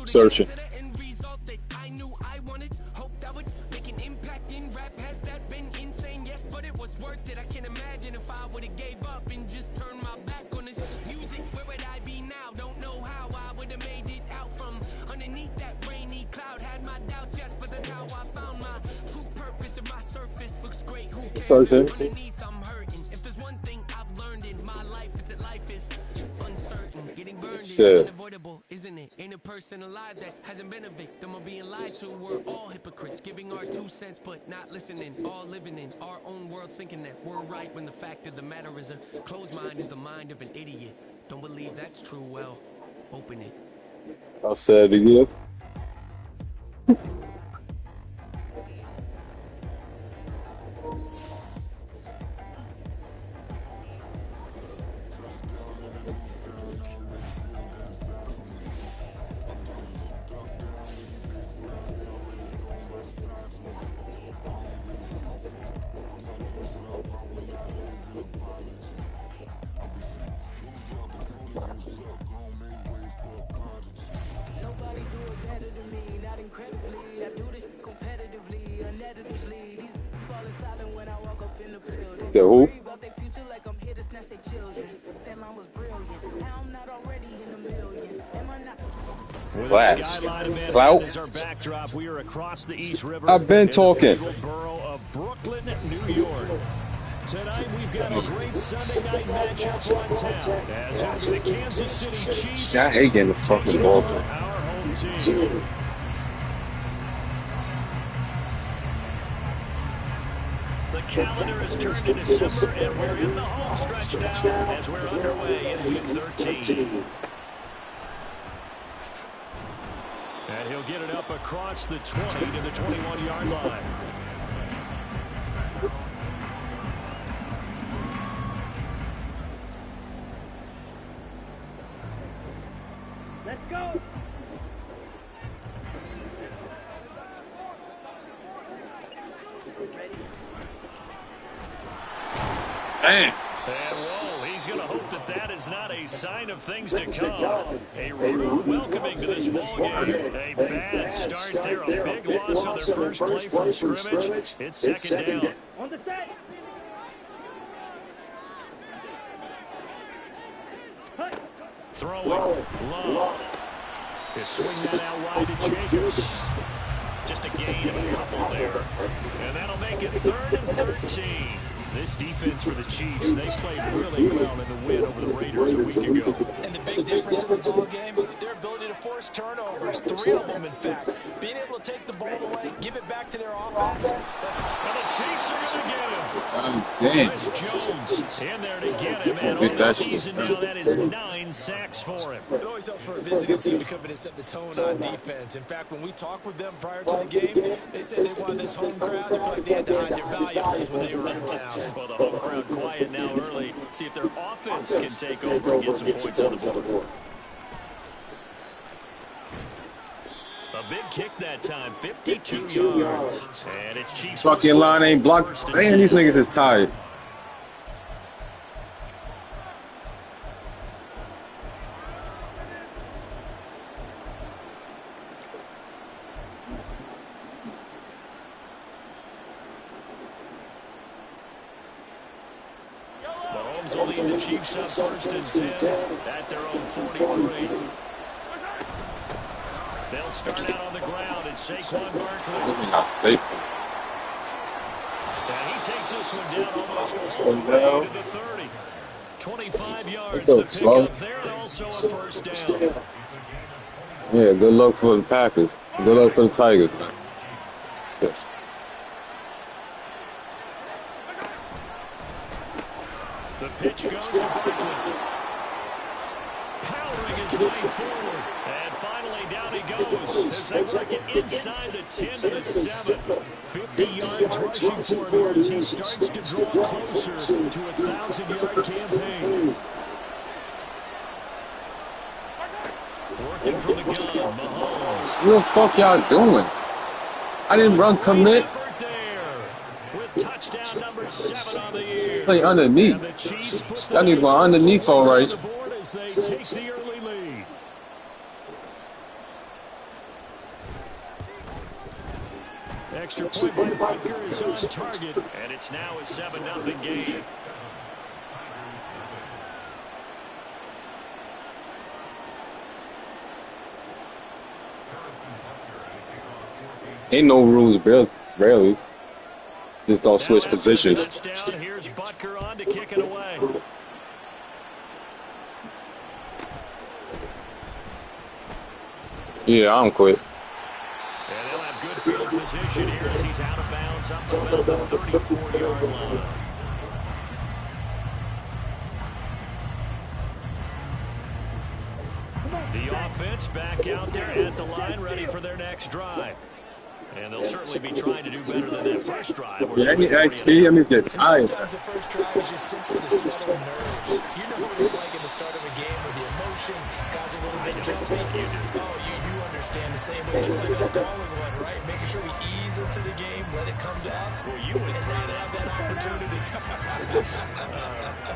Searching. Searching. Shit. Isn't it? Ain't a person alive that hasn't been a victim of being lied to. We're all hypocrites, giving our 2 cents but not listening. All living in our own world, thinking that we're right when the fact of the matter is a closed mind is the mind of an idiot. Don't believe that's true? Well, open it. I said it again. Nobody do it better than me, not incredibly. I do this competitively, uneditably. These falling silent when I walk up in the building. The who? Worry about their future like I'm here to snatch their children. That line was brilliant. How I'm not already in the millions. Am I not? Flash. Clout. As our backdrop, we are across the East River. I've been talking. In the borough of Brooklyn, New York. Tonight we've got a great Sunday night matchup on town. As it'll be the Kansas City Chiefs. I hate getting the fucking ball. Our home team. The calendar has turned to December, and we're in the home stretch now as we're underway in Week 13. And he'll get it up across the 20 to the 21-yard line. Let's go. Damn. And whoa, he's going to hope that that is not a sign of things to come. A rude welcoming to this ballgame. A bad start there, a big loss on their first play from scrimmage. It's second down. On the set. Throwing. Love. They swing that out wide to Jacobs. Just a gain of a couple there. And that'll make it 3rd and 13. This defense for the Chiefs, they played really well in the win over the Raiders a week ago. And the big difference in the ball game, their ability to force turnovers, 3 of them in fact. Being able to take the ball away, give it back to their offense. And the Chiefs are going to get him. Damn. Chris Jones in there to get him. And on the season now, that is 9 sacks for him. It always helps for a visiting team to come in and set the tone on defense. In fact, when we talked with them prior to the game, they said they wanted this home crowd to feel like they had to hide their valuables when they were in town. Well, the home crowd quiet now early. See if their offense can take over and get some points on the board. A big kick that time, 52 yards. And it's Chiefs. Fucking line ain't blocked. Damn, these niggas is tired. Mahomes will lead the Chiefs up 1st and 10 at their own 43. They'll start out on the ground at Saquon Barkley. This is not safe. And he takes this one down almost all the way to the 30. 25 yards to pick up there, and also a 1st down. Yeah, good luck for the Packers. Good luck for the Tigers, man. Yes. The pitch goes to Barkley. Powering his way forward. And finally down he goes as they work it inside the 10 to the 7. 50 yards rushing for him as he starts to draw closer to a 1,000-yard campaign. Working from the gun, Mahomes. What the fuck y'all doing? I didn't run commit. With touchdown number 7 on the year. Play underneath. Y'all need one underneath, all right. As they take the early lead. Extra point by Butker is on target, and it's now a 7-0 game. Ain't no rules, barely. Just don't switch positions. Touchdown. Here's Butker on to kick it away. Yeah, I'm quit. And they'll have good field position here as he's out of bounds up about the 34-yard line. The offense back out there at the line, ready for their next drive. And they'll certainly be trying to do better than that first drive. Yeah, I need XP. I need to get tired. Sometimes the first drive is just sits with the settled nerves. You know what it's like at the start of a game where the emotion got a little bit jumpy. Oh, you understand the same way, just like us calling one, right? Making sure we ease into the game, let it come to us, well, you would and not have that opportunity.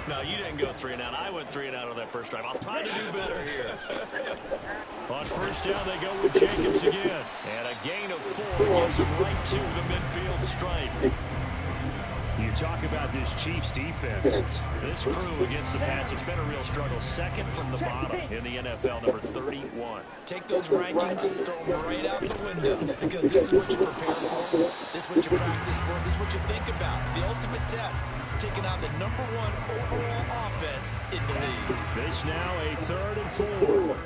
No, you didn't go 3 and out. I went 3 and out on that first drive. I'll try to do better here. On first down, they go with Jacobs again. And a gain of 4 gets him right to the midfield stripe. You talk about this Chiefs defense. This crew against the pass, it's been a real struggle. Second from the bottom in the NFL, number 31. Take those rankings, throw them right out the window, because this is what you prepare for, this is what you practice for, this is what you think about. The ultimate test, taking on the #1 overall offense in the league. This now a 3rd and 4.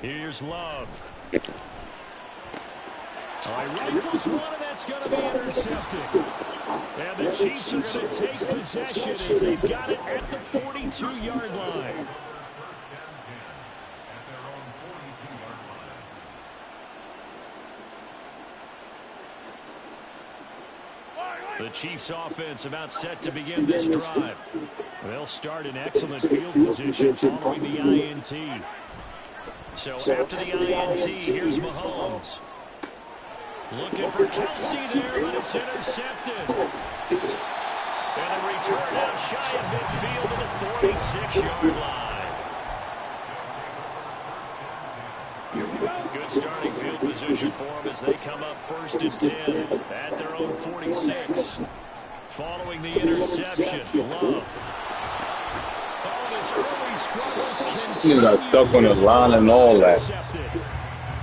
Here's Love. All right, rifles one, and that's going to be intercepted. And the Chiefs are going to take possession as they've got it at the 42-yard line. The Chiefs offense about set to begin this drive. They'll start in excellent field position following the INT. So after the INT, here's Mahomes. Looking for Kelsey there, but it's intercepted. And a return out shy of midfield to the 46-yard line. Good starting field position for them as they come up 1st and 10 at their own 46. Following the interception, Love. Oh, his early struggles continue. He got stuck on the line and all that.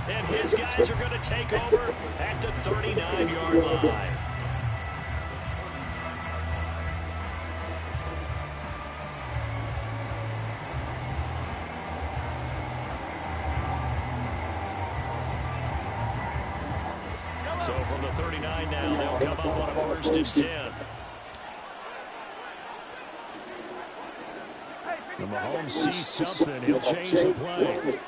And his guys are going to take over at the 39-yard line. So from the 39 now, they'll come up on a 1st and 10. And Mahomes sees something. He'll change the play.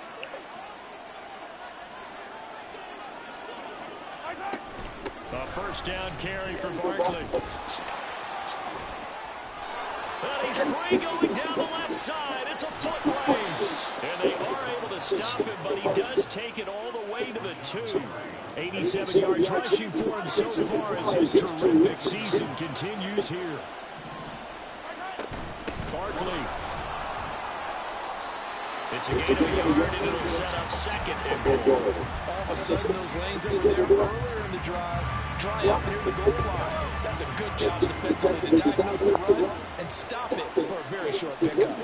A 1st down carry for Barkley. And he's free going down the left side. It's a foot race. And they are able to stop him, but he does take it all the way to the 2. 87 yards rushing for him so far as his terrific season continues here. Barkley. It's a gain of a yard, and it'll set up 2nd and goal. All of a sudden, those lanes that were there earlier in the drive dry up near the goal line. That's a good job defensively to diagnose the run and stop it for a very short pickup.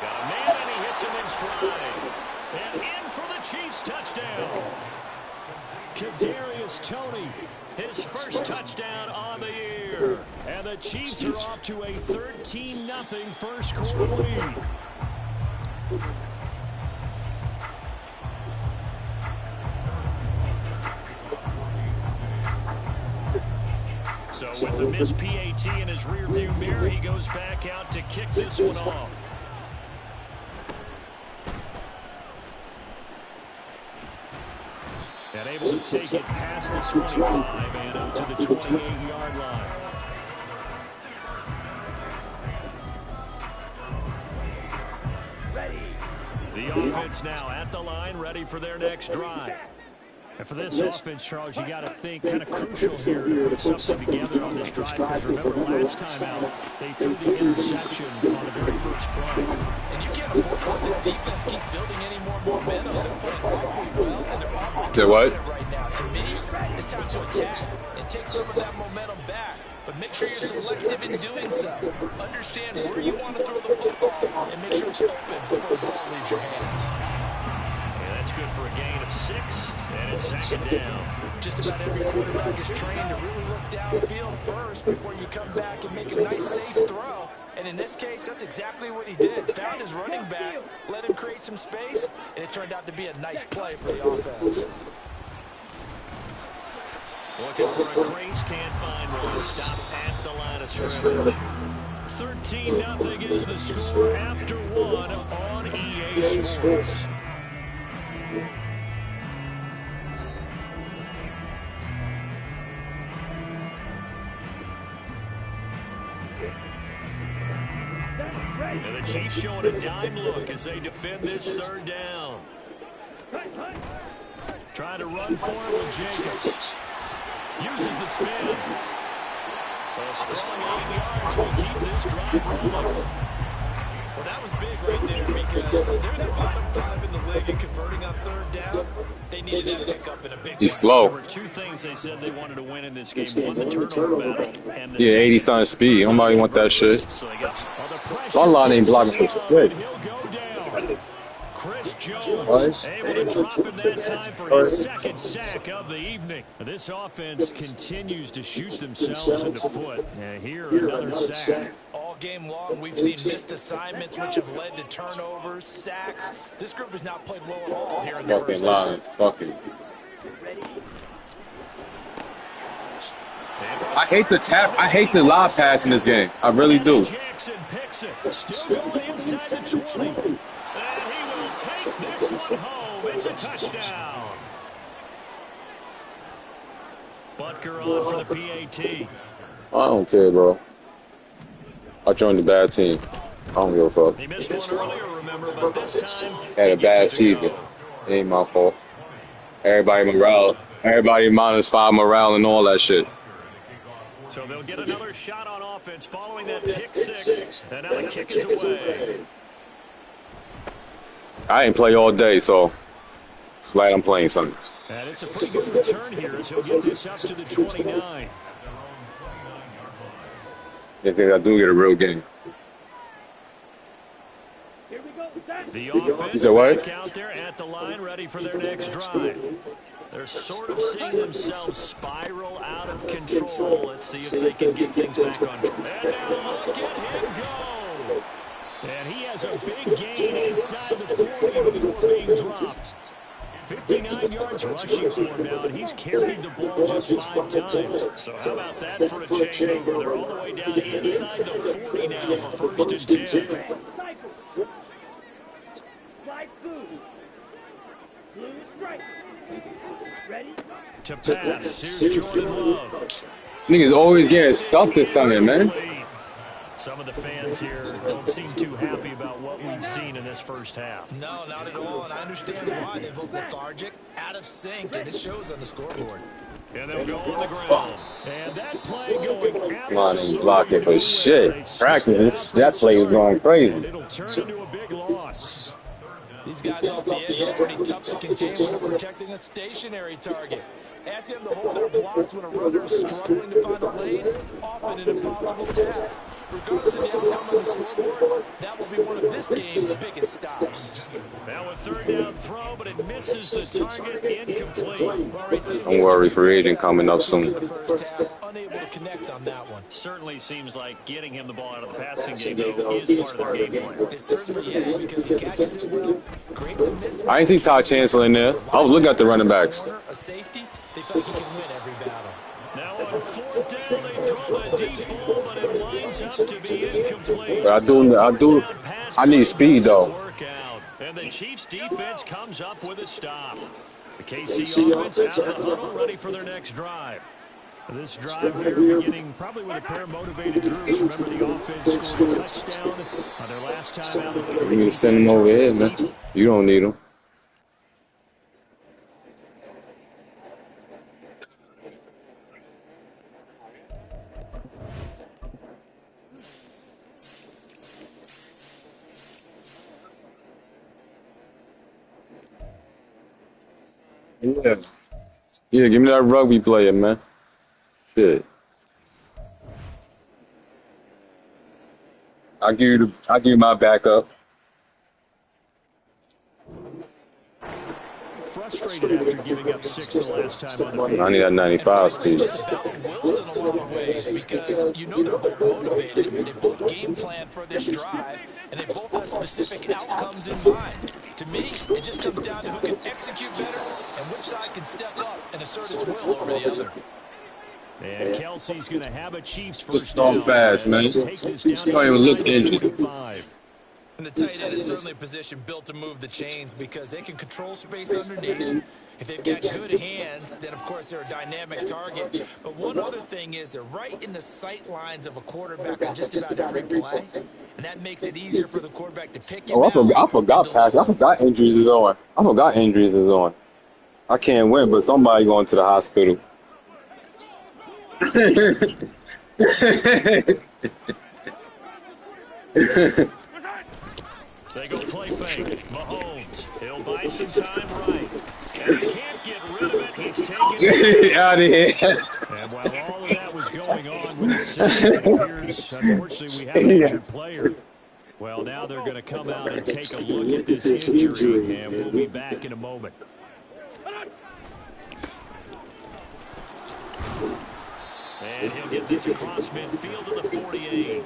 Got a man, and he hits him in stride. And in for the Chiefs touchdown. Kadarius Toney, his first touchdown on the year. And the Chiefs are off to a 13-0 first quarter lead. So with the missed PAT in his rearview mirror, he goes back out to kick this one off. And able to take it past the 25 and up to the 28-yard line. The offense now at the line, ready for their next drive. And for this offense, Charles, you got to think kind of crucial here to put something together on this drive. Because remember, last time out, they threw the interception on the very first play. And you can't afford to let this defense keep building any more momentum. They're playing awfully well, and they're awfully confident right now. To me, it's time to attack and take some of that momentum back. But make sure you're selective in doing so. Understand where you want to throw the football and make sure it's open before the ball leaves your hands. Yeah, that's good for a gain of 6, and it's second down. Just about every quarterback is trained to really look downfield first before you come back and make a nice, safe throw. And in this case, that's exactly what he did. Found his running back, let him create some space, and it turned out to be a nice play for the offense. Looking for a crease, can't find one. Stopped at the line of scrimmage. 13-0 is the score after 1 on EA Sports. And the Chiefs showing a dime look as they defend this third down. Trying to run for it with Jacobs. Uses the spin. A strong 8 yards will keep this drive rolling. Well, that was big right there because they're in the bottom 5 in the league and converting on third down. They needed that pickup in a big way. He's slow. There were 2 things they said they wanted to win in this game. One, the turnover battle. And the 80-something speed. Nobody want that shit. So they got One line ain't blocking for shit. He'll go down. Chris Jones able to drop him that time for his second sack of the evening. This offense continues to shoot themselves in the foot. And here, another sack. All game long, we've seen missed assignments, which have led to turnovers, sacks. This group has not played well at all here in the Fucking first lines. Fucking. I hate the tap. I hate the live pass in this game. I really do. Jackson picks it. Still going inside the 20. And he will take this one home. It's a touchdown. Butker on for the PAT. I don't care, bro. I joined the bad team. I don't give a fuck. He missed one earlier, remember, but this time Had a bad season. It ain't my fault. Everybody morale. Everybody -5 morale and all that shit. So they'll get another shot on offense following that pick 6. And now the kick is away. I ain't play all day, so glad I'm playing something. And it's a pretty good return here as he'll get this up to the 29. I think I do get a real game. Here we go, set. The offense back out there at the line, ready for their next drive. They're sort of seeing themselves spiral out of control. Let's see if they can get things back on track. And now look at him go. And he has a big gain inside the 40 before being dropped. 59 yards rushing for him now, and he's carried the ball just 5 times. So how about that for a changeover? They're all the way down inside the 40 now for 1st and 10. Slide blue. Blue strike. Ready? To pass, here's Jordan Love. Niggas always getting stuffed or something, man. Some of the fans here don't seem too happy about what we've seen in this first half. No, not at all, and I understand why. They've looked lethargic, out of sync, and it shows on the scoreboard. And they'll go on the ground. And that play going absolutely Come on, ain't blocking for shit. Practice, that play is going crazy. It'll turn into a big loss. These guys off the edge are pretty tough to contain when they're protecting a stationary target. Ask them to hold their blocks when a runner is struggling to find a lane, often an impossible task. Regardless of the outcome on the scoreboard, that will be one of this game's biggest stops. Now a 3rd down throw, but it misses the target, incomplete. Don't worry, free agent coming up soon. Unable to connect on that one. Certainly seems like getting him the ball out of the passing game, though, is part of their game plan. It certainly is because he catches it well, creates a mismatch. I ain't see Todd Chancellor in there. I was looking at the running backs. A safety, they feel like he can win every battle. Now on 4th down, they throw a deep ball, but it winds up to be incomplete. But I need speed though. And the Chiefs defense comes up with a stop. The KC offense out of the huddle, ready for their next drive. This drive here beginning probably with a pair of motivated groups. Remember, the offense scored a touchdown on their last time out. You need to send him over here, man. You don't need him. Yeah. Yeah, give me that rugby player, man. Shit. I'll give you my backup. Frustrated after giving up 6 the last time on the I field. need that And 95 frankly, it's speed. just a battle of wills in a lot of ways because you know they're both motivated. They both game plan for this drive, and they both have specific outcomes in mind. To me, it just comes down to who can execute better and which side can step up and assert its will over the other. And Kelsey's going to have a Chiefs Just first so down fast, as man. he'll take this down You don't even look inside the injured. 45. And the tight end is certainly a position built to move the chains because they can control space underneath. If they've got good hands, then, of course, they're a dynamic target. But one other thing is they're right in the sight lines of a quarterback on just about every play, and that makes it easier for the quarterback to pick him Oh, out I and forgot pass. I deliver. forgot injuries is on. I forgot injuries is on. I can't win, but somebody going to the hospital. They go play fake. Mahomes. He'll buy some time right. And he can't get rid of it. He's taken Get down. out of here. And while all of that was going on with the sack, it appears, unfortunately, we have an injured player. Well, now they're going to come out and take a look at this injury, and we'll be back in a moment. And he'll get this across midfield to the 48.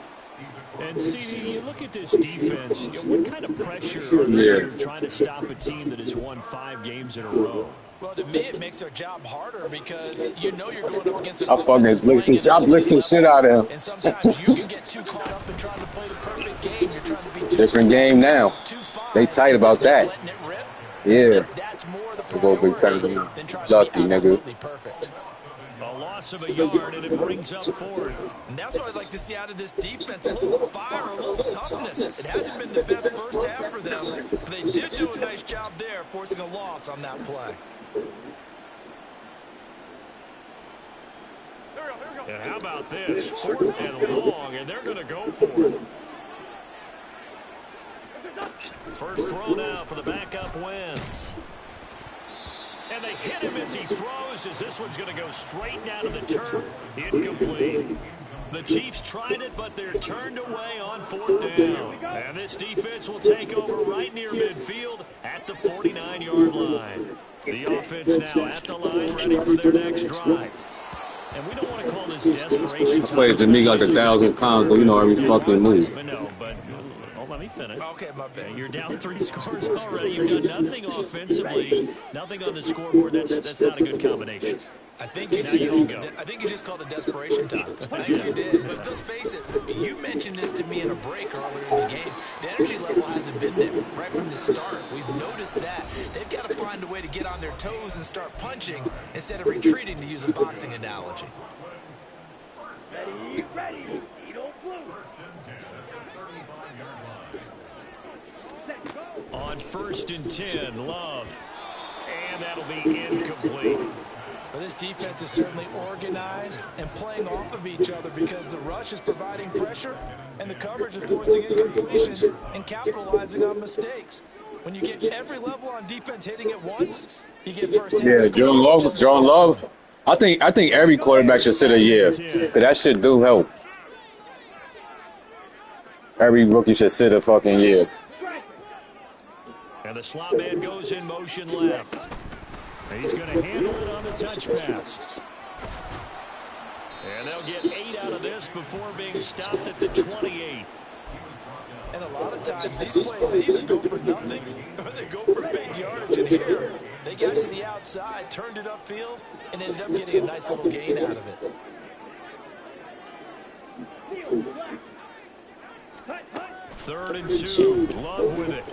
And, CD, you look at this defense, what kind of pressure are they under trying to stop a team that has won 5 games in a row? Well, to me, it makes their job harder because you know you're going up against an I fucking offense blitzed playing the at shit. I an elite blitzed the shit level. out of him. And sometimes you can get too caught up in trying to play the perfect game. You're trying to be too Different precise, game now. too fine, They tight instead about of just that. letting it rip. Yeah. That's more the We go big priority time. than trying to Lucky, be nigga. absolutely perfect. A loss of a yard, and it brings up 4th. And that's what I'd like to see out of this defense, a little fire, a little toughness. It hasn't been the best first half for them, but they did do a nice job there, forcing a loss on that play. And how about this? 4th and long, and they're going to go for it. First throw now for the backup Wentz. And they hit him as he throws, as this one's going to go straight down to the turf. Incomplete. The Chiefs tried it, but they're turned away on 4th down. And this defense will take over right near midfield at the 49-yard line. The offense now at the line, ready for their next drive. And we don't want to call this desperation time. Played to me like 1,000 pounds, so you know every fucking move. No, but let me finish. Okay, my bad. You're down 3 scores already. You've done nothing offensively, nothing on the scoreboard. That's not a good combination. I think you just called it desperation time. I think you did. But let's face it, you mentioned this to me in a break earlier in the game. The energy level hasn't been there right from the start. We've noticed that. They've got to find a way to get on their toes and start punching instead of retreating, to use a boxing analogy. Ready. Eagle blue. On 1st and 10, Love. And that'll be incomplete. But this defense is certainly organized and playing off of each other because the rush is providing pressure and the coverage is forcing incompletions and capitalizing on mistakes. When you get every level on defense hitting at once, you get first half Yeah, scores. John Love. I think every quarterback should sit a year. Cause that shit do help. Every rookie should sit a fucking year. And the slot man goes in motion left. He's going to handle it on the touch pass. And they'll get 8 out of this before being stopped at the 28. And a lot of times these plays, they either go for nothing or they go for big yardage. And here, they got to the outside, turned it upfield, and ended up getting a nice little gain out of it. 3rd and 2. Love with it.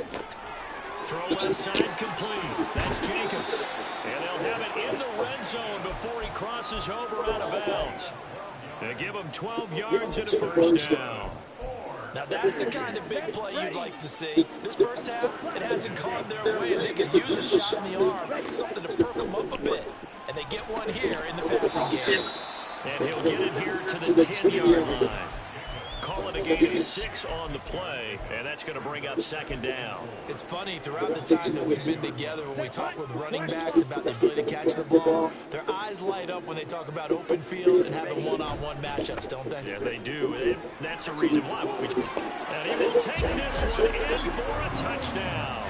Throw left side complete. That's Jacobs. And they'll have it in the red zone before he crosses over out of bounds. They give him 12 yards and a first down. Now that's the kind of big play you'd like to see. This first half, it hasn't gone their way, and they could use a shot in the arm, something to perk them up a bit. And they get one here in the passing game. And he'll get it here to the 10-yard line. call it a gain of 6 on the play, and that's going to bring up second down. It's funny, throughout the time that we've been together, when we talk with running backs about the ability to catch the ball, their eyes light up when they talk about open field and having one-on-one matchups, don't they? Yeah, they do. And that's the reason why. And he will take this one in for a touchdown.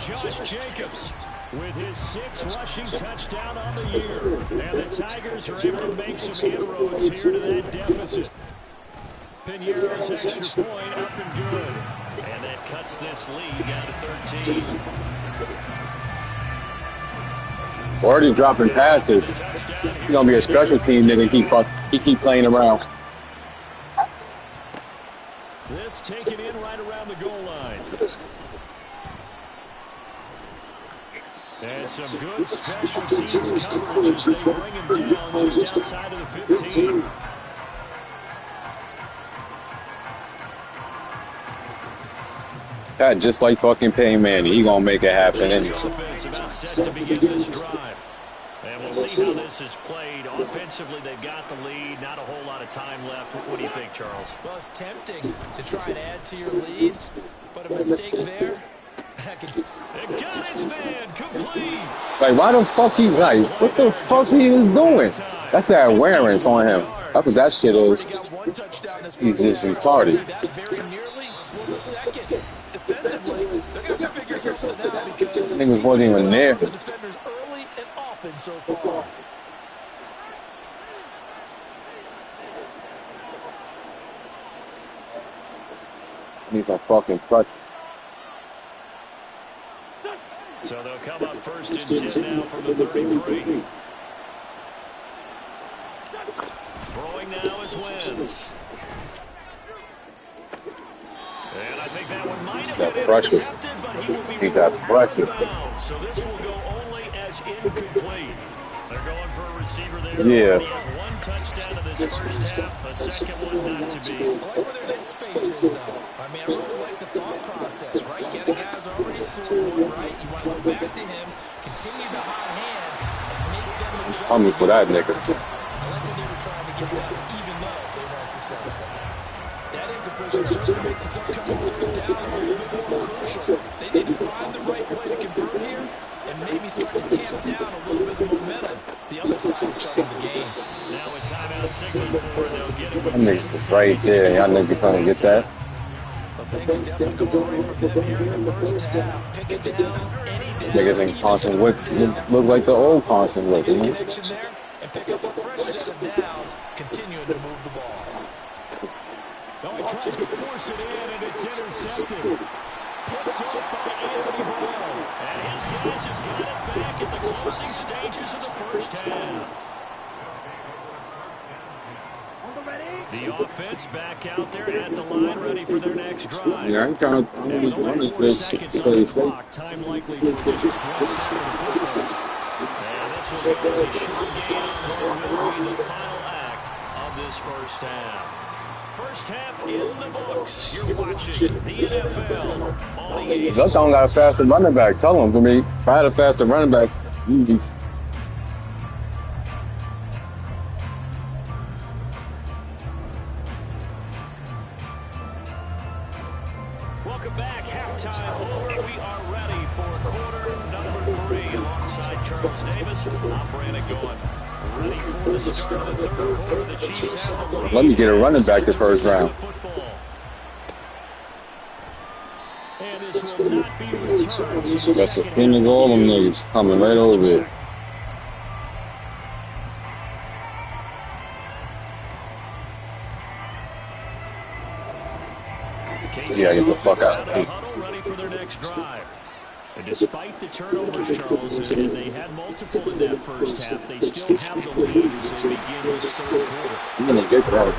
Josh Jacobs with his 6th rushing touchdown on the year. And the Tigers are able to make some inroads here to that deficit. Piñeiro's extra point up and good. And that cuts this lead down to 13. Already dropping passes. He's going to be a special team nigga. He keep playing around. This taken in right around the goal line. And some good special teams coverage as they bring him down just outside of the 15. Yeah, just like fucking Payne Manning. He gonna make it happen. Offense about set to begin this drive. And we'll see how this is played. Offensively, they've got the lead. Not a whole lot of time left. What do you think, Charles? Well, it's tempting to try and add to your lead, but a mistake there. It got his man complete. Like, why the fuck he, like, what the fuck he was doing? That's that awareness on him. That's what that shit is. He's just retarded. That very nearly was a second. Defensively, they're going to have to figure something out because Niggas wasn't even there. The defenders early and often so far. He's a fucking clutch. So they'll come up first and 10 now from the 33. Throwing now is Wentz. And I think that one might have been intercepted, but he will be so this will go only as incomplete. They're going for a receiver there. Yeah. He has one touchdown in this first half, a second one not to be. I like where their head space is, though. I mean, I really like the thought process, right? You got a guy who's already scored one, right? You want to go back to him, continue the hot hand, and make them adjust. I'm for that nigga. I like what they were trying to get done, even though they weren't successful. That incompletion certainly makes this upcoming third down a little bit more crucial. They need to find the right play to convert here and maybe start to tamp down a little bit of momentum. The other side is starting the game. Now a timeout signal for they'll get it with That nigga's right there. Y'all niggas gonna get that. But things are definitely going right for them here in the first half. Pick it down, any down. Niggas think Carson Wentz look like the old Carson Wentz, you know? Connection there and pick up a fresh set of downs, continuing to move the ball. Oh, he tries to force it in, and it's intercepted. Picked up by Anthony Burrell. And his guys have got it back at the closing stages of the first half. The offense back out there at the line, ready for their next drive. Yeah, I'm trying to just run this bitch. Time likely for just one snap of the football. And this will go as a short gain on what will be the final act of this first half. First half in the books. You're watching the NFL on the That's don't got a faster running back. Tell him for me. If I had a faster running back, easy. Welcome back. Halftime over. We are ready for quarter number 3 alongside Charles Davis. I'm Brandon Goen. Ready for the start of the third quarter. The Chiefs have the lead. Let me get a running back the first round. And this will not be returned. That's a sling of all them niggas coming right over there. Yeah, get the fuck out. Ready for their next drive. And despite the turnovers, Charles, and they had multiple in that first half, they still have the lead as they begin this third quarter. I'm gonna get that.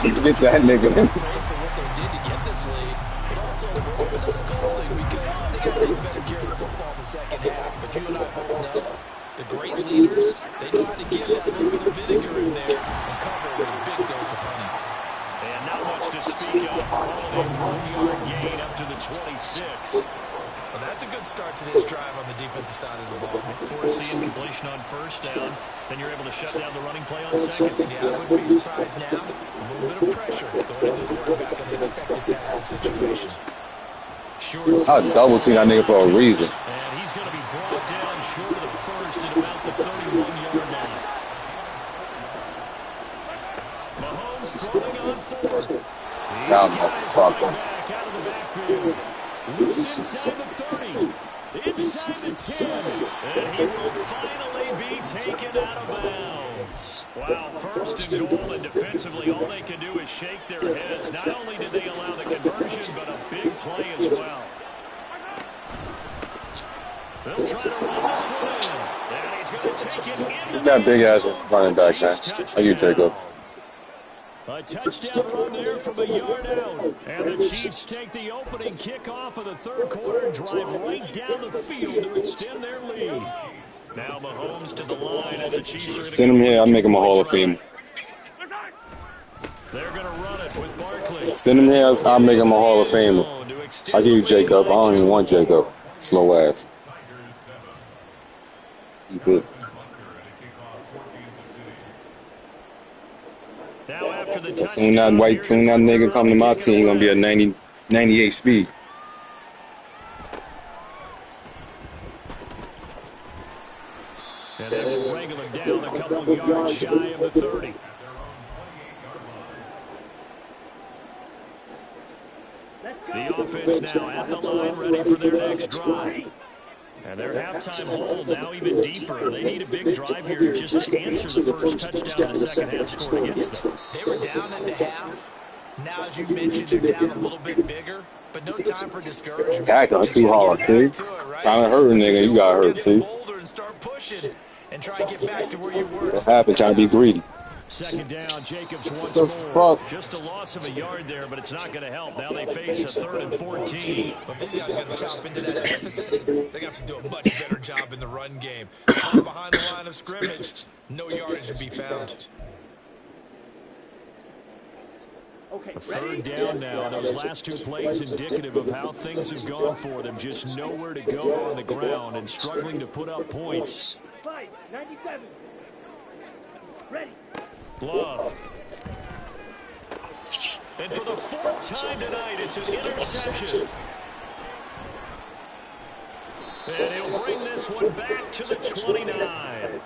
Get that nigga. For what they did to get this lead, but also a little bit of scolding because they got to take better care of the football in the second half. But you and I both know the great leaders, they know how to give that little bit of vinegar in there and cover with a big dose of honey. And not much to speak of. Called a 1-yard gain up to the 26. Well, that's a good start to this drive on the defensive side of the ball. Force the incompletion on first down, then you're able to shut down the running play on second. Yeah, I wouldn't be surprised now. A little bit of pressure going into the quarterback in the expected passing situation. I double team that nigga for a reason. And he's going to be brought down short of the first at about the 31-yard line. Mahomes throwing on fourth. That motherfucker. Back out of the backfield. Loose inside the 30. Inside the 10. And he will finally be taken out of bounds. Wow, first and goal, and defensively all they can do is shake their heads. Not only did they allow the conversion, but a big play as well. They'll try to run this one in. And he's going to take it into That big ass running back, man. Are you, Jacob? A touchdown run there from a yard out. And the Chiefs take the opening kickoff of the third quarter and drive right down the field to extend their lead. Now Mahomes to the line as the Chiefs are going to send him here. I'll make him a Hall of Fame. They're going to run it with Barkley. Send him here. I'll make him a Hall of Fame. I'll give you Jacob. I don't even want Jacob. Slow ass. You good. Now after the Soon that nigga come to my team, gonna be a 98 speed. And they will wrangle him down a couple of yards shy of the 30. The offense now at the line, ready for their next drive. And their halftime hold now even deeper. They need a big drive here just to answer the first touchdown the second half scored against them. They were down at the half. Now, as you mentioned, they're down a little bit bigger, but no time for discouragement. God, don't too hard, kid. Time to hurt a nigga. You got hurt, too. And start pushing and try and get back to where you were. What happened? Trying to be greedy. Second down, Jacobs once the more. fuck? Just a loss of a yard there, but it's not going to help. Now they face a 3rd and 14. But these guys are going to chop into that deficit. They're going to have to do a much better job in the run game. Behind the line of scrimmage, no yardage to be found. A 3rd down now. Those last 2 plays indicative of how things have gone for them. Just nowhere to go on the ground and struggling to put up points. 97. Ready. Love. And for the 4th time tonight, it's an interception. And he'll bring this one back to the 29.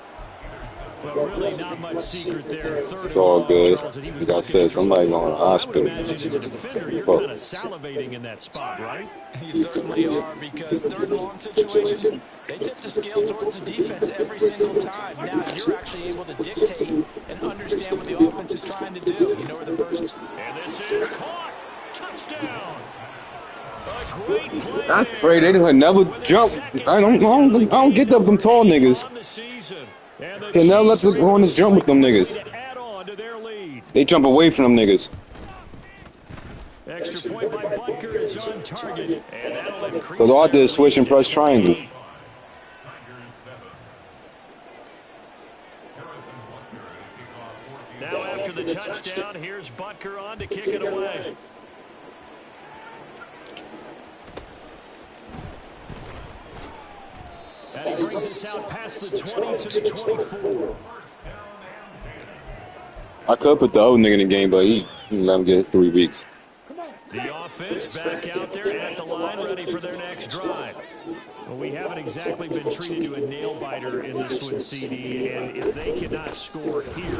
But really not much secret there. It's all good. Like I said, somebody going to the hospital. I would imagine as a defender, you're kind of salivating in that spot, right? You certainly are, because 3rd and long situations, they tip the scale towards the defense every single time. Now you're actually able to dictate and understand what the offense is trying to do. You know where the first... And this is caught. Touchdown. A great play. That's crazy. They didn't never jump. I don't get them tall niggas. They never let the corners jump with them niggas. They jump away from them niggas. Extra point by Butker is on target, and that'll increase. Because all I did is switch and press triangle. Now after the touchdown, here's Butker on to kick it away. And he brings us out past the 20 to the 24. I could put the old nigga in the game, but he let him get 3 weeks. The offense back out there at the line, ready for their next drive. Well, we haven't exactly been treated to a nail-biter in this one, CD, and if they cannot score here,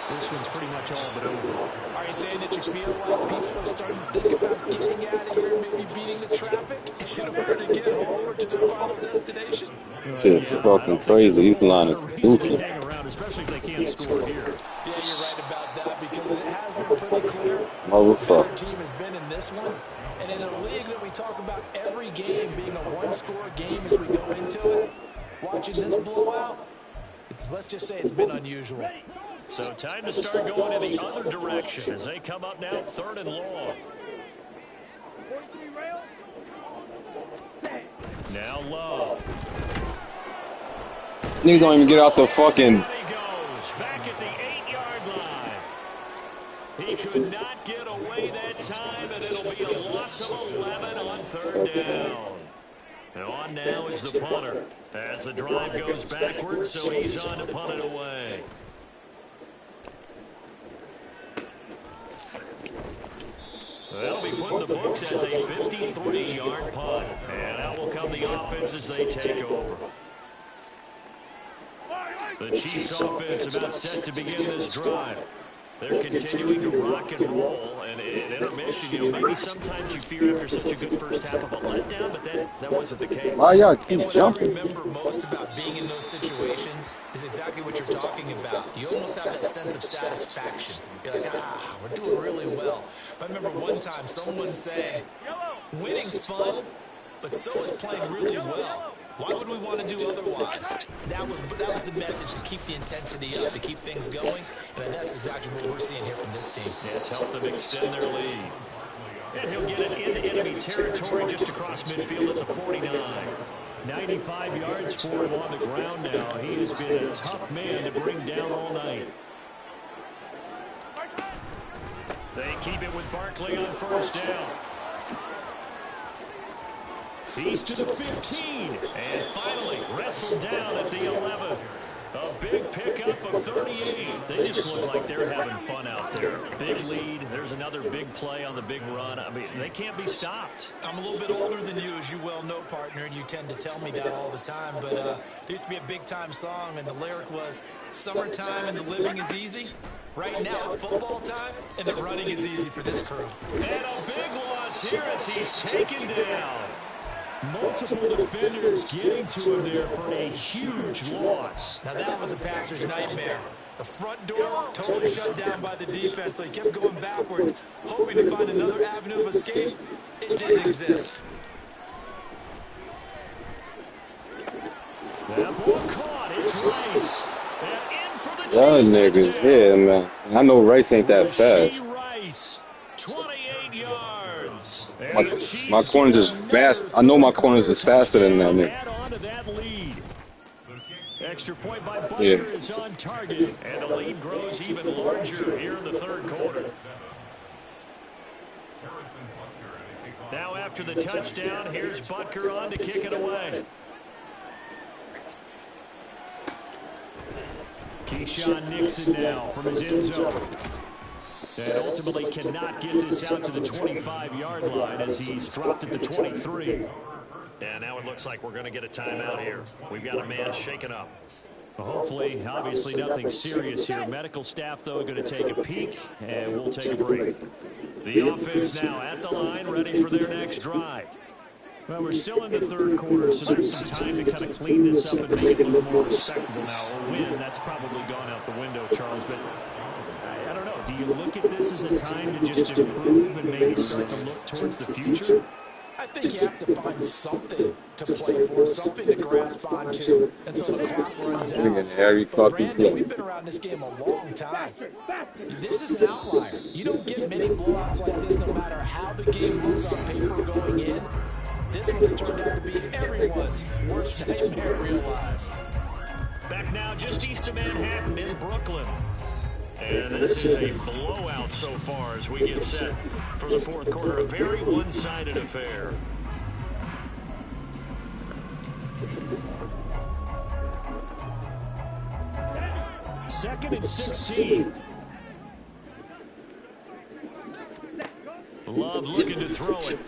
this one's pretty much all but over. Are you saying that you feel like people are starting to think about getting out of here and maybe beating the traffic in order to get home or to their final destination? Shit's fucking crazy. These line is stupid. Hang around, especially if they can't score here. Yeah, you're right about that, because it has been pretty clear Motherfucker. our team has been in this one. And in a league that we talk about every game being a one-score game as we go into it, watching this blowout, let's just say it's been unusual. So time to start going in the other direction as they come up now 3rd and long. Now Love. Niggas don't even get out the fucking... He goes back at the 8-yard line. He could not get away that time, and it'll be a loss of 11 on 3rd down. And on now is the punter. As the drive goes backwards, so he's on to punt it away. That'll be put in the books as a 53-yard punt. And out will come the offense as they take over. The Chiefs offense about set to begin this drive. They're continuing to rock and roll, and in intermission, you know, maybe sometimes you fear after such a good first half of a letdown, but that wasn't the case. Why y'all keep jumping? What I remember most about being in those situations is exactly what you're talking about. You almost have that sense of satisfaction. You're like, we're doing really well. But I remember one time someone saying, winning's fun, but so is playing really well. Why would we want to do otherwise? That was the message, to keep the intensity up, to keep things going, and that's exactly what we're seeing here from this team. Yeah, to help them extend their lead. And he'll get it into enemy territory just across midfield at the 49. 95 yards for him on the ground now. He has been a tough man to bring down all night. They keep it with Barkley on first down. He's to the 15, and finally wrestled down at the 11. A big pickup of 38. They just look like they're having fun out there. Big lead. There's another big play on the big run. I mean, they can't be stopped. I'm a little bit older than you, as you well know, partner, and you tend to tell me that all the time. But there used to be a big-time song, and the lyric was, summertime and the living is easy. Right now it's football time, and the running is easy for this crew. And a big loss here as he's taken down. Multiple defenders getting to him there for a huge loss. Now that was a passer's nightmare. The front door totally shut down by the defense, so he kept going backwards, hoping to find another avenue of escape. It didn't exist. That ball caught. It's Rice. And in for the Y'all niggas here, man. I know Rice ain't that fast. Rice, 28 yards. My corners is fast. I know my corners is faster than that nigga. Add on to that lead. Extra point by Butker is on target, and the lead grows even larger here in the third quarter. Now after the touchdown, here's Butker on to kick it away. Keyshawn Nixon now from his end zone. And ultimately cannot get this out to the 25-yard line as he's dropped at the 23. And now it looks like we're going to get a timeout here. We've got a man shaken up. Well, hopefully, obviously nothing serious here. Medical staff, though, going to take a peek, and we'll take a break. The offense now at the line, ready for their next drive. Well, we're still in the third quarter, so there's some time to kind of clean this up and make it look more respectable now. A win, that's probably gone out the window, Charles, but I don't know. Do you look at this as a time to just improve and maybe start to look towards the future? I think you have to find something to play for, something to grasp onto, and so the clock runs out. But Brandon, we've been around this game a long time. This is an outlier. You don't get many blowouts like this no matter how the game looks on paper going in. This one has turned out to be everyone's worst nightmare realized. Back now just east of Manhattan in Brooklyn. And this is a blowout so far as we get set for the fourth quarter. A very one-sided affair. Second and 16. Love looking to throw it.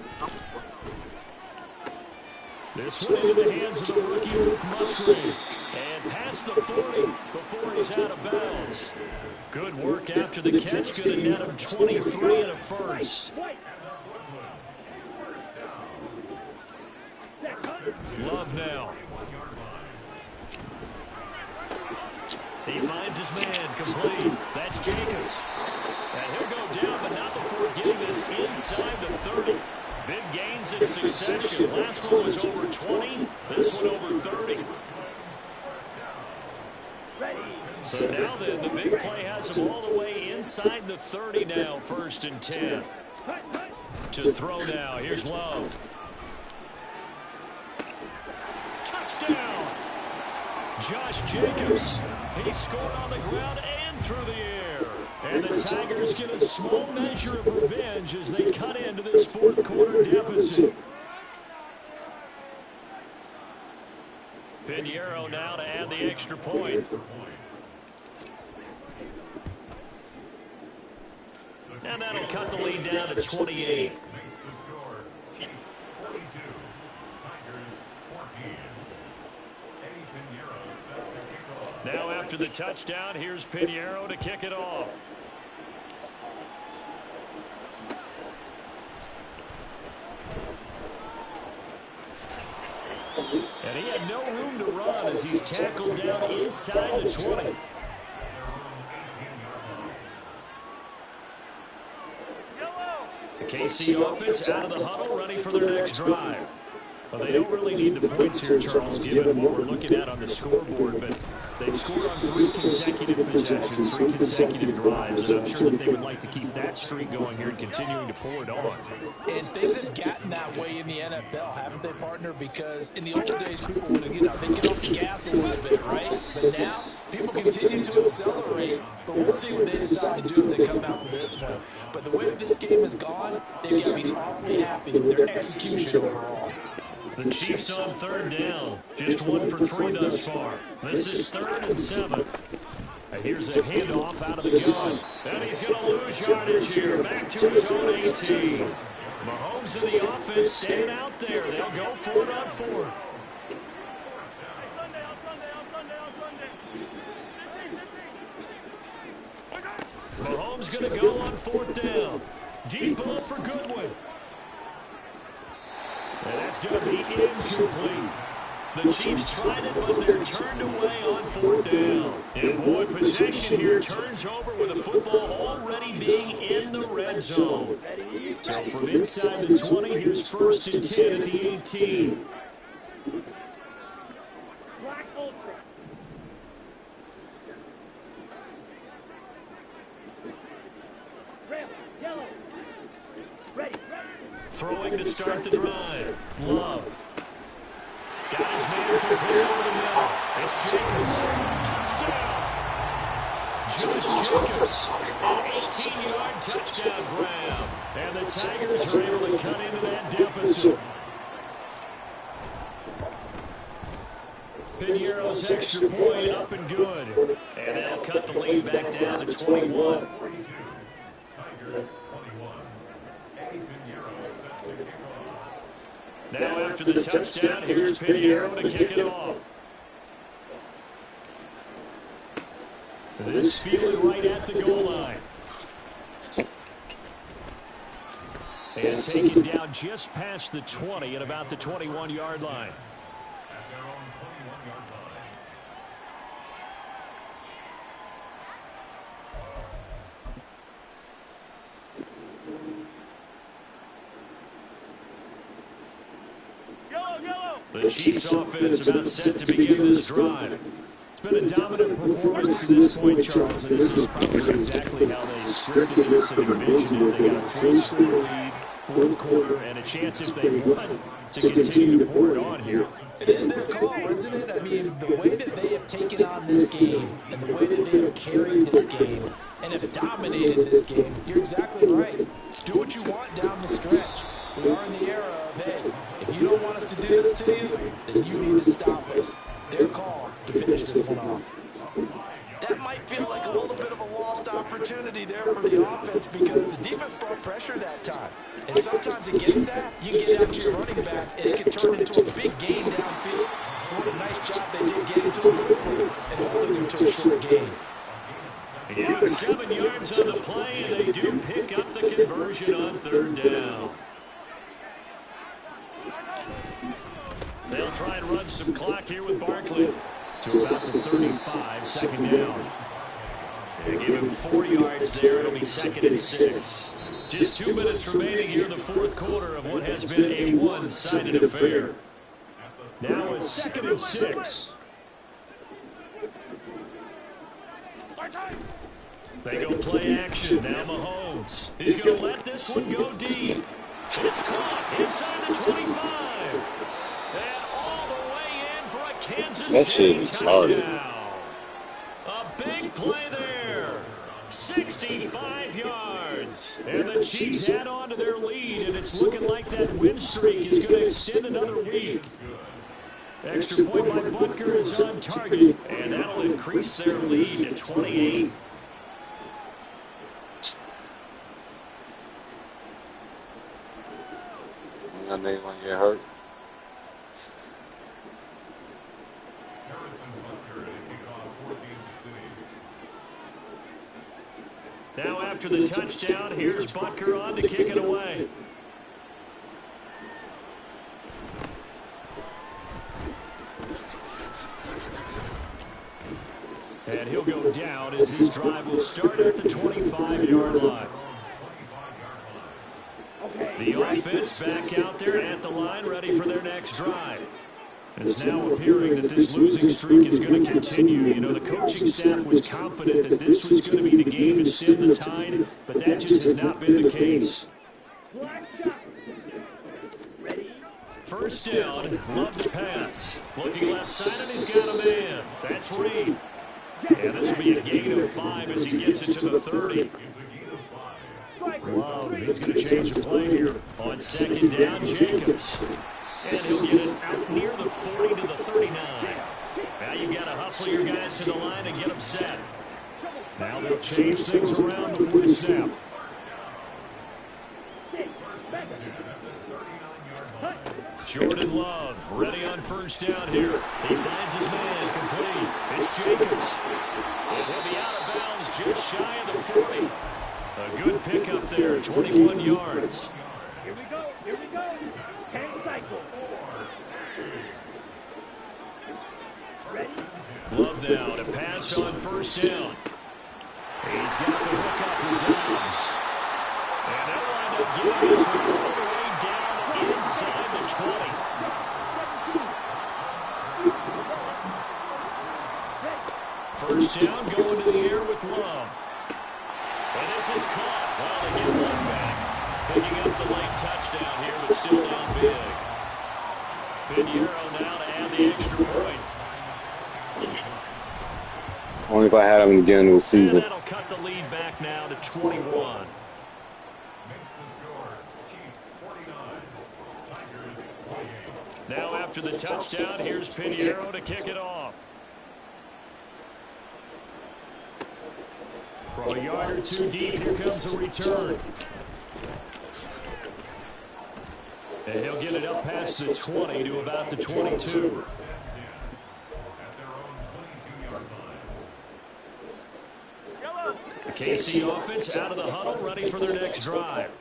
This one into the hands of the rookie Luke Musgrave. And past the 40 before he's out of bounds. Good work after the catch. Good to net him 23 and a first. Love now. He finds his man complete. That's Jacobs. And he'll go down, but not before getting this inside the 30. Big gains in succession. Last one was over 20. This one over 30. So now then, the big play has him all the way inside the 30 now. First and 10. To throw now. Here's Love. Touchdown. Josh Jacobs. He scored on the ground and through the air. And the Tigers get a small measure of revenge as they cut into this fourth quarter deficit. Pinheiro now to add the extra point. And that'll cut the lead down to 28. Now after the touchdown, here's Pinheiro to kick it off. And he had no room to run as he's tackled down inside the 20. The KC offense out of the huddle, ready for their next drive. Well, they don't really need the points here, Charles, given what we're looking at on the scoreboard, but they've scored on 3 consecutive possessions, 3 consecutive drives, and I'm sure that they would like to keep that streak going here and continuing to pour it on. And things have gotten that way in the NFL, haven't they, partner? Because in the old days, people would have, they get off the gas a little bit, right? But now, people continue to accelerate, but we'll see what they decide to do as they come out with this one. But the way that this game has gone, they've got to be awfully happy with their execution overall. The Chiefs on third down. Just 1 for 3 thus far. This is 3rd and 7. And here's a handoff out of the gun. And he's going to lose yardage here. Back to his own 18. Mahomes and the offense staying out there. They'll go for it on 4th. Mahomes going to go on 4th down. Deep ball for Goodwin. And that's going to be incomplete. The Chiefs tried it, but they're turned away on 4th down. And boy, possession here turns over with the football already being in the red zone. So from inside the 20, here's 1st and 10 at the 18. Black Ultra. Red, yellow. Ready. Throwing to start the drive. Love. Got his man complete over the middle. It's Jacobs. Touchdown. Josh Jacobs. An 18-yard touchdown grab. And the Tigers are able to cut into that deficit. Pinheiro's extra point up and good. And that'll cut the lead back down to 21. Now after the touchdown, here's Pinheiro to kick it off. This fielded right at the goal line. And taken down just past the 20 at about the 21-yard line. The Chiefs offense about set to begin this drive. It's been a dominant performance to this point, Charles, and this is probably exactly how they scripted this and envisioned it. They got a 3-score lead, 4th quarter, and a chance if they want to continue to pour it on here. It is their call, isn't it? I mean, the way that they have taken on this game and the way that they have carried this game and have dominated this game, you're exactly right. Do what you want down the stretch. We are in the era of, hey, if you don't want us to do this to you, then you need to stop us. Their call to finish this one off. That might feel like a little bit of a lost opportunity there for the offense because the defense brought pressure that time. And sometimes against that, you get out to your running back, and it can turn into a big gain downfield. What a nice job they did getting to him quickly and holding him to a short gain. Yeah, 7 yards on the play, and they do pick up the conversion on 3rd down. They'll try and run some clock here with Barkley to about the 35, 2nd down. They give him 4 yards there. It'll be 2nd and 6. Just 2 minutes remaining here in the 4th quarter of what has been a one-sided affair. Now it's 2nd and 6. They go play action. Now Mahomes. He's going to let this one go deep. It's caught inside the 25. And all the way in for a Kansas City touchdown. A big play there. 65 yards. And the Chiefs add on to their lead, and it's looking like that win streak is going to extend another week. Extra point by Butker is on target, and that'll increase their lead to 28. That nigga gonna get hurt. Now after the touchdown, here's Butker on to kick it away. And he'll go down as this drive will start at the 25-yard line. The offense back out there at the line, ready for their next drive. It's now appearing that this losing streak is going to continue. You know, the coaching staff was confident that this was going to be the game to stem the tide, but that just has not been the case. First down, love the pass. Looking left side, and he's got a man. That's Reed. And this will be a gain of 5 as he gets it to the 30. Love, he's going to change the play here. On second down, Jacobs. And he'll get it out near the 40 to the 39. Now you've got to hustle your guys to the line and get them set. Now they'll change things around before the snap. Jordan Love, ready on first down here. He finds his man, complete. It's Jacobs. And he'll be out of bounds just shy of the 40. A good pickup there, 21 yards. Here we go. 10 cycles. Ready? Love now to pass on first down. He's got the hook up with Dobbs. And they'll wind up getting this one all the way down inside the 20. First down going to the air with Love. And this is caught. Well, they get one back. Picking up the late touchdown here, but still down big. Pinheiro now to add the extra point. Only if I had him again in the season. And that'll cut the lead back now to 21. Now after the touchdown, here's Pinheiro to kick it off. For a yard or two deep, here comes a return. And he'll get it up past the 20 to about the 22. The KC offense out of the huddle, ready for their next drive.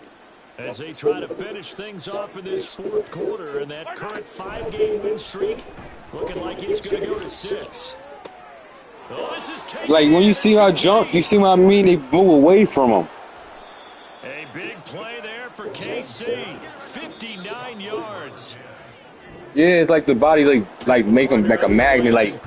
As they try to finish things off in this fourth quarter, and that current 5-game win streak looking like it's going to go to 6. Oh, this is Like, when you see her jump, you see what I mean? They move away from him. a big play there for KC. 59 yards. Yeah, it's like the body, like make them like a magnet, like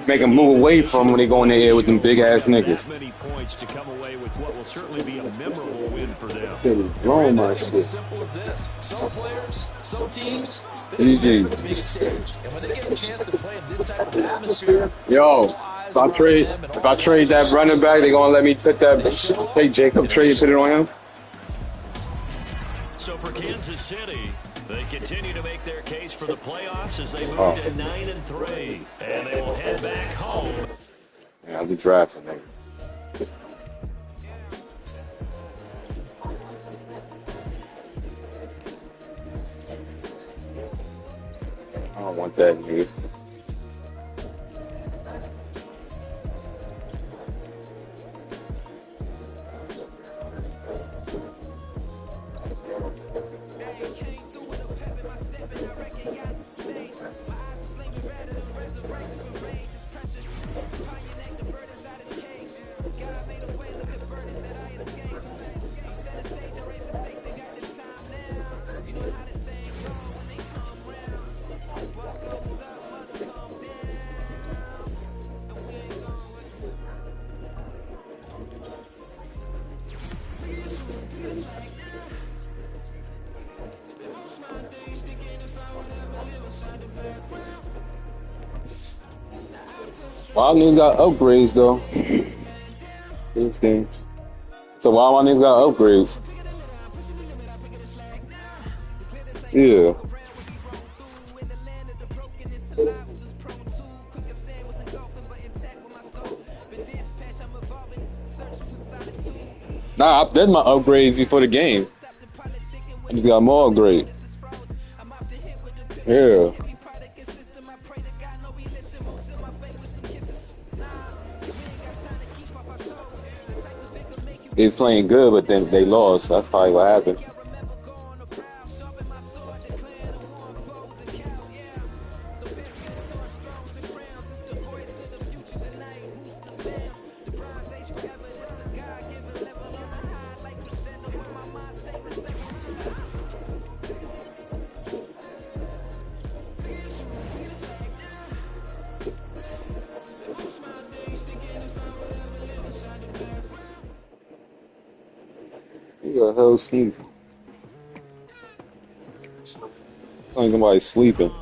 make them move away from when they go in the air with them big ass niggas. Many points to come away with what will certainly be a memorable win for them. Blowing my It's shit. as simple as this. Some players, some teams, Easy. the big stage. And when they get a chance to play in this type of atmosphere, Yo, if I trade that running back, they gonna let me put that take Jacob trade and put it on him. So for Kansas City, they continue to make their case for the playoffs as they move to 9-3, and they will head back home. Yeah, I'll be drafting, nigga. I don't want that, nigga. Wild niggas got upgrades though. These games. So why my niggas got upgrades? Yeah. Nah, that's my upgrades before the game. I just got more upgrades. Yeah. They was playing good, but then they lost. That's probably what happened. Who the hell sleep? Like somebody's sleeping.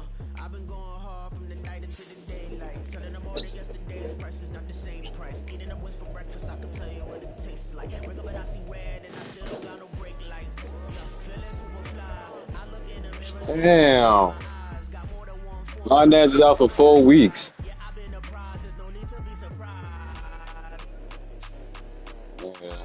I've been going hard from the night into the daylight. Telling them all that yesterday's price is not the same price. Eating up what's for breakfast, I can tell you what it tastes like. Wake up and I see red and I still don't got no brake lights. Feeling super fly. I look in the mirror. Damn. Got more than one form. My dad's out for 4 weeks. Yeah, I've been apprised. There's no need to be surprised. Yeah.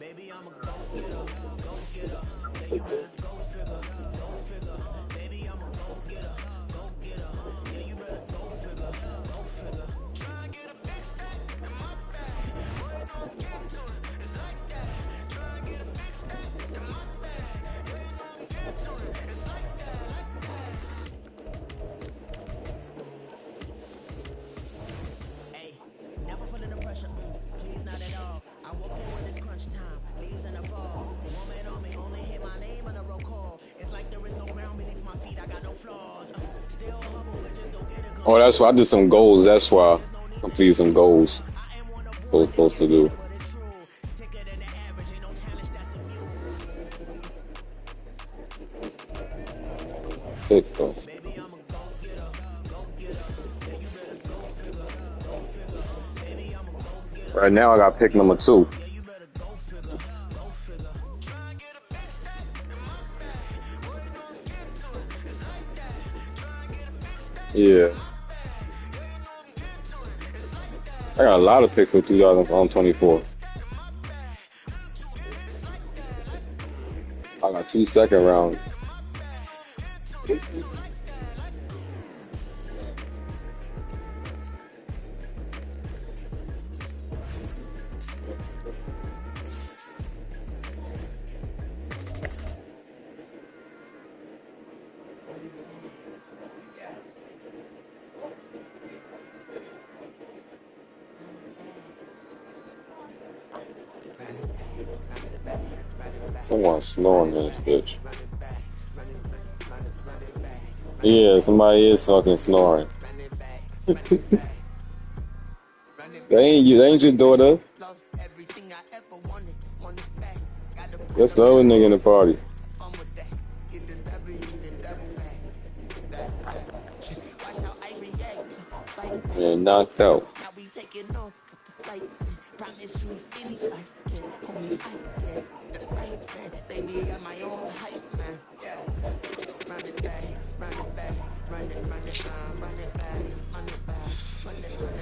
Baby, I'm a go getter. Go getter. Yeah, you better go figure. Go figure. Baby, I'm a go getter. Go getter. Yeah, you better go figure. Go figure. Try and get a big stack in my bag. Boy, you know I'm getting to it. It's like that. Try and get a big stack in my bag. Yeah, you know I'm getting to it. It's like that. Like that. Hey, never feeling the pressure. Please, not at all. I walk in when it's crunch time. Leaves in the fall. Woman on me, only hit my name on the roll call. It's like there is no ground beneath my feet. I got no flaws. Still humble, but just don't get it. Oh, that's why I did some goals. That's why I completed some goals. What I was supposed to do. But it's true. Sicker than the average. Ain't no challenge that's immune. Sick though. Baby, I'm a go getter. Go getter. Yeah, you better go figure. Go figure. Baby, I'm a go getter. Right now I got pick number 2. Yeah, you better go figure. Go figure. Try and get a big stack in my bag. Boy, you know I'm getting to it. It's like that. Try and get a big stack. Yeah. I got a lot of picks for 2024. I got 2 second rounds. Someone snoring in this bitch. Yeah, somebody is fucking snoring. They ain't you. They ain't your daughter. That's the other nigga in the party. Yeah, knocked out.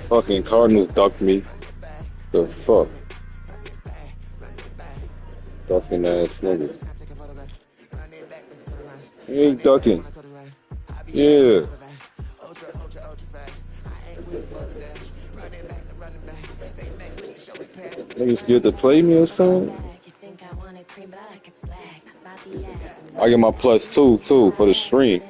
Fucking Cardinals ducked me. The fuck? Ducking ass nigga. He ain't ducking. Yeah. Niggas scared to play me or something? I get my +2 too for the stream.